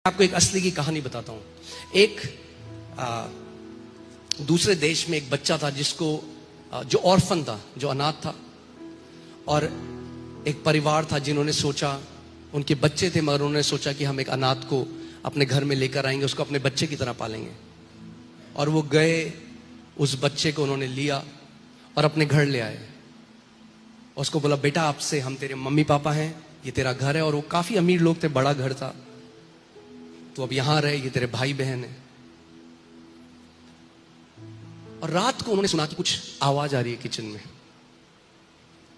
आपको एक असली की कहानी बताता हूं। एक दूसरे देश में एक बच्चा था जिसको जो ऑर्फन था, जो अनाथ था, और एक परिवार था जिन्होंने सोचा, उनके बच्चे थे मगर उन्होंने सोचा कि हम एक अनाथ को अपने घर में लेकर आएंगे, उसको अपने बच्चे की तरह पालेंगे। और वो गए, उस बच्चे को उन्होंने लिया और अपने घर ले आए। उसको बोला, बेटा आपसे हम तेरे मम्मी पापा हैं, ये तेरा घर है। और वो काफी अमीर लोग थे, बड़ा घर था, तो अब यहां रहे, ये तेरे भाई बहन है। और रात को उन्होंने सुना कि कुछ आवाज आ रही है किचन में।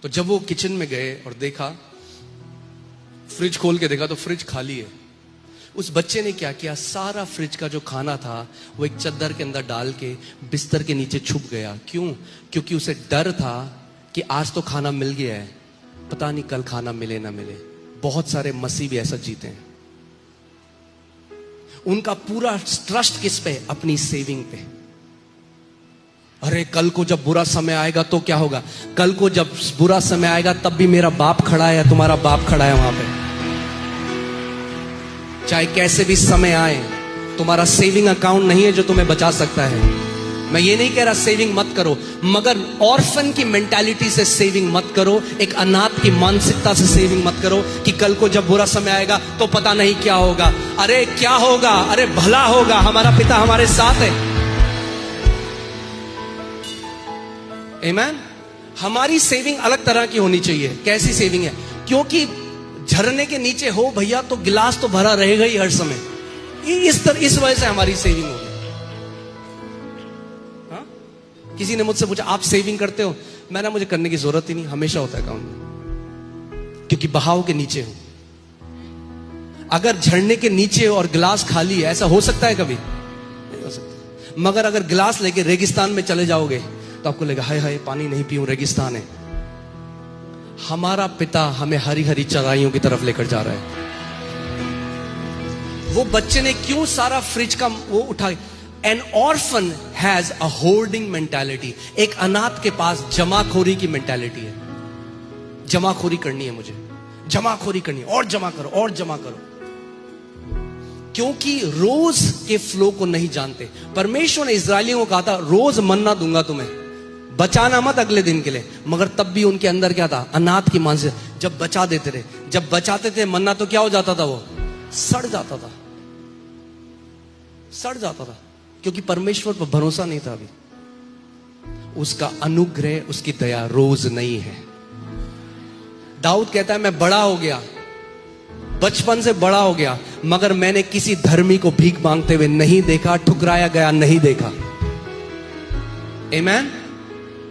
तो जब वो किचन में गए और देखा, फ्रिज खोल के देखा तो फ्रिज खाली है। उस बच्चे ने क्या किया, सारा फ्रिज का जो खाना था वो एक चद्दर के अंदर डाल के बिस्तर के नीचे छुप गया। क्यों? क्योंकि उसे डर था कि आज तो खाना मिल गया है, पता नहीं कल खाना मिले ना मिले। बहुत सारे मसीह भी ऐसा जीते हैं। उनका पूरा ट्रस्ट किस पे? अपनी सेविंग पे। अरे कल को जब बुरा समय आएगा तो क्या होगा, कल को जब बुरा समय आएगा तब भी मेरा बाप खड़ा है या तुम्हारा बाप खड़ा है वहां पे। चाहे कैसे भी समय आए, तुम्हारा सेविंग अकाउंट नहीं है जो तुम्हें बचा सकता है। मैं ये नहीं कह रहा सेविंग मत करो, मगर ऑर्फन की मेंटालिटी से सेविंग मत करो, एक अनाथ की मानसिकता से सेविंग मत करो कि कल को जब बुरा समय आएगा तो पता नहीं क्या होगा। अरे क्या होगा? अरे भला होगा, हमारा पिता हमारे साथ है। आमीन। हमारी सेविंग अलग तरह की होनी चाहिए। कैसी सेविंग है? क्योंकि झरने के नीचे हो भैया तो गिलास तो भरा रहेगा ही हर समय। इस वजह से हमारी सेविंग होगी। हाँ? किसी ने मुझसे पूछा, आप सेविंग करते हो? मैंने, मुझे करने की जरूरत ही नहीं, हमेशा होता है अकाउंट में, क्योंकि बहाव के नीचे हूं। अगर झरने के नीचे और गिलास खाली है, ऐसा हो सकता है कभी? नहीं हो सकता। मगर अगर गिलास लेके रेगिस्तान में चले जाओगे तो आपको लगेगा, हाय हाय पानी नहीं पीऊं, रेगिस्तान है। हमारा पिता हमें हरी हरी चराइयों की तरफ लेकर जा रहा है। वो बच्चे ने क्यों सारा फ्रिज का वो उठा? N orphan has a hoarding mentality. एक अनाथ के पास जमाखोरी की मेंटालिटी है। जमाखोरी करनी है मुझे, जमाखोरी करनी है, और जमा करो और जमा करो। क्योंकि रोज के फ्लो को नहीं जानते। परमेश्वर ने इस्राएलियों को कहा था, रोज मन्ना दूंगा तुम्हें, बचाना मत अगले दिन के लिए। मगर तब भी उनके अंदर क्या था? अनाथ की मानसिकता। जब बचा देते रहे, जब बचाते थे मन्ना, तो क्या हो जाता था? वो सड़ जाता था, सड़ जाता था, क्योंकि परमेश्वर पर भरोसा नहीं था। अभी उसका अनुग्रह, उसकी दया रोज नहीं है। दाऊद कहता है, मैं बड़ा हो गया, बचपन से बड़ा हो गया, मगर मैंने किसी धर्मी को भीख मांगते हुए नहीं देखा, ठुकराया गया नहीं देखा। आमीन।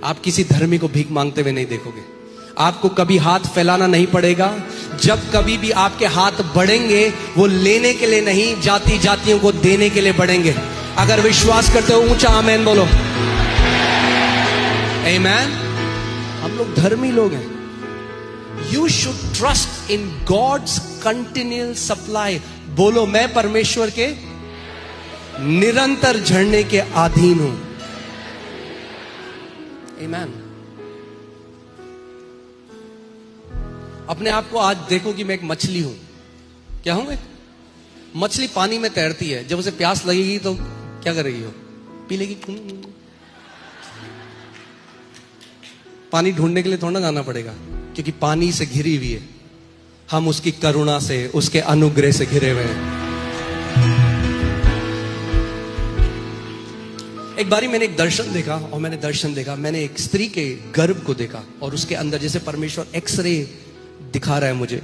आप किसी धर्मी को भीख मांगते हुए नहीं देखोगे। आपको कभी हाथ फैलाना नहीं पड़ेगा। जब कभी भी आपके हाथ बढ़ेंगे, वो लेने के लिए नहीं, जाति जातियों को देने के लिए बढ़ेंगे। अगर विश्वास करते हो, ऊंचा आमीन बोलो। आमीन। हम लोग धर्मी लोग हैं। You should trust in God's continual supply. बोलो, मैं परमेश्वर के निरंतर झरने के अधीन हूं। आमीन। अपने आप को आज देखो कि मैं एक मछली हूं। क्या हूं? एक मछली पानी में तैरती है। जब उसे प्यास लगेगी तो क्या करेगी? वो पी लेगी। पानी ढूंढने के लिए थोड़ा जाना पड़ेगा, क्योंकि पानी से घिरी हुई है। हम उसकी करुणा से, उसके अनुग्रह से घिरे हुए हैं। एक बारी मैंने एक दर्शन देखा, और मैंने एक स्त्री के गर्भ को देखा, और उसके अंदर जैसे परमेश्वर एक्सरे दिखा रहा है मुझे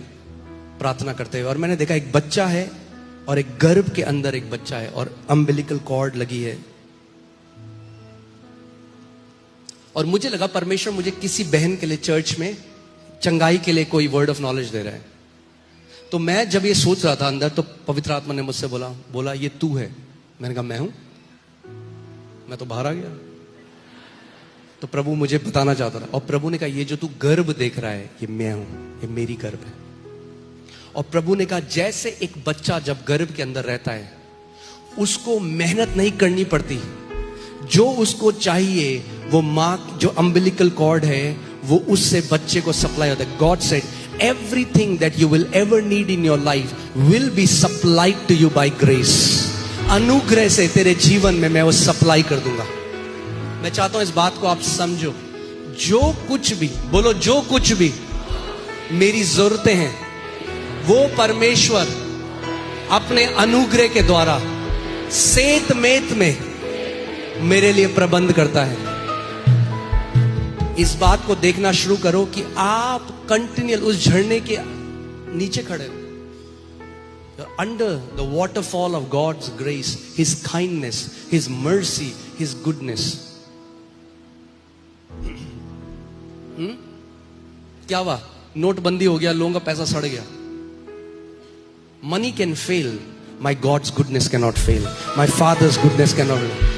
प्रार्थना करते हुए। और मैंने देखा एक बच्चा है, और एक गर्भ के अंदर एक बच्चा है, और अम्बिलिकल कॉर्ड लगी है। और मुझे लगा परमेश्वर मुझे किसी बहन के लिए चर्च में चंगाई के लिए कोई वर्ड ऑफ नॉलेज दे रहा है। तो मैं जब ये सोच रहा था अंदर, तो पवित्र आत्मा ने मुझसे बोला ये तू है। मैंने कहा मैं हूं। मैं तो बाहर आ गया। तो प्रभु मुझे बताना चाहता था, और प्रभु ने कहा ये जो तू गर्भ देख रहा है, ये मैं हूं, ये मेरी गर्भ है। और प्रभु ने कहा जैसे एक बच्चा जब गर्भ के अंदर रहता है, उसको मेहनत नहीं करनी पड़ती, जो उसको चाहिए वो मां जो अम्बिलिकल कॉर्ड है वो उससे बच्चे को सप्लाई होता है। God said everything that you will ever need in your life will be supplied to you by grace. अनुग्रह से तेरे जीवन में मैं वो सप्लाई कर दूंगा. मैं चाहता हूं इस बात को आप समझो. जो कुछ भी, बोलो, जो कुछ भी मेरी जरूरतें हैं वो परमेश्वर अपने अनुग्रह के द्वारा सेत मेत में मेरे लिए प्रबंध करता है. इस बात को देखना शुरू करो कि आप कंटिन्यूअल उस झरने के नीचे खड़े हो. Under the waterfall of God's grace, His kindness, His mercy, His goodness. क्या हुआ? नोटबंदी हो गया, लोगों का पैसा सड़ गया. Money can fail, my God's goodness cannot fail. My Father's goodness cannot fail.